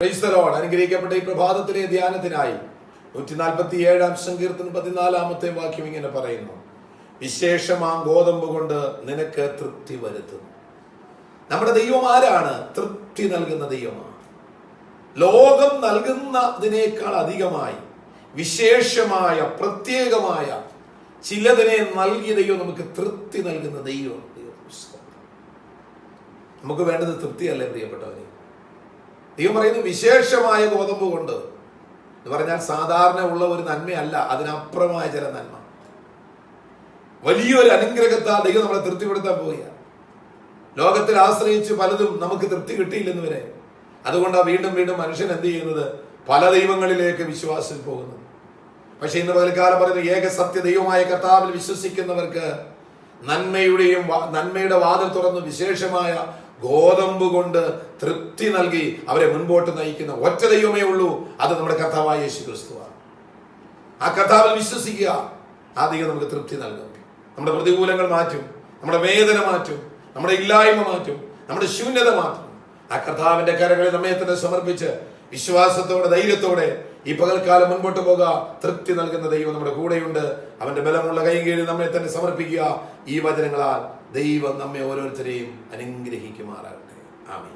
Praise the Lord. അനുഗ്രഹിക്കപ്പെട്ട ഈ പ്രഭാതത്തിലെ ധ്യാനത്തിനായി 147 സങ്കീർത്തനം 14 വാക്യം ഇങ്ങനെ പറയുന്നു: വിശേഷമാം ഗോതമ്പ് കൊണ്ട് നിനക്ക് തൃപ്തി വരുത്തുന്നു. നമ്മുടെ ദൈവം ആരാണ്? തൃപ്തി നൽകുന്ന ദൈവമാണ്. ലോകം നൽകുന്നതിനേക്കാൾ അധികമായി വിശേഷമായ പ്രത്യേകമായ ചിലതിനെ നൽകിയ ദൈവം നമുക്ക് തൃപ്തി നൽകുന്ന ദൈവം. നമുക്ക് വേണ്ടത് തൃപ്തിയല്ലേ പ്രിയപ്പെട്ടവരെ? ദൈവം പറയുന്നു വിശേഷമായ ഗോതമ്പ് കൊണ്ട് എന്ന് പറഞ്ഞാൽ സാധാരണ ഉള്ള ഒരു നന്മയല്ല, അതിനപ്പുറമായ ചില നന്മ, വലിയൊരു അനുഗ്രഹത്താൽ ദൈവം നമ്മളെ തൃപ്തിപ്പെടുത്താൻ പോവുകയാണ്. ലോകത്തിൽ ആശ്രയിച്ച് പലതും നമുക്ക് തൃപ്തി കിട്ടിയില്ലെന്ന് വരെ. അതുകൊണ്ടാണ് വീണ്ടും വീണ്ടും മനുഷ്യൻ എന്ത് ചെയ്യുന്നത്? പല ദൈവങ്ങളിലേക്ക് വിശ്വാസം പോകുന്നത്. പക്ഷെ ഇന്ന് പകൽക്കാലം പറയുന്ന ഏക സത്യ ദൈവമായ കർത്താവിൽ വിശ്വസിക്കുന്നവർക്ക് നന്മയുടെ വാതിൽ തുറന്ന് വിശേഷമായ ഗോതമ്പ് കൊണ്ട് തൃപ്തി നൽകി അവരെ മുൻപോട്ട് നയിക്കുന്ന ഒറ്റ ദൈവമേ ഉള്ളൂ. അത് നമ്മുടെ കർത്താവായ യേശു ക്രിസ്തുവാണ്. ആ കർത്താവിൽ വിശ്വസിക്കുക, ആ ദൈവം നമുക്ക് തൃപ്തി നൽകും. നമ്മുടെ പ്രതികൂലങ്ങൾ മാറ്റും, നമ്മുടെ വേദന മാറ്റും, നമ്മുടെ ഇല്ലായ്മ മാറ്റും, നമ്മുടെ ശൂന്യത മാറ്റും. ആ കർത്താവിന്റെ കരങ്ങളിൽ നമ്മെ തന്നെ സമർപ്പിച്ച് വിശ്വാസത്തോടെ ധൈര്യത്തോടെ ഈ പകൽക്കാലം മുൻപോട്ട് പോകുക. തൃപ്തി നൽകുന്ന ദൈവം നമ്മുടെ കൂടെയുണ്ട്. അവന്റെ ബലമുള്ള കൈ കീഴിൽ നമ്മെ തന്നെ സമർപ്പിക്കുക. ഈ വചനങ്ങളാൽ ദൈവം നമ്മെ ഓരോരുത്തരെയും അനുഗ്രഹിക്കുമാറാകട്ടെ. ആമേൻ.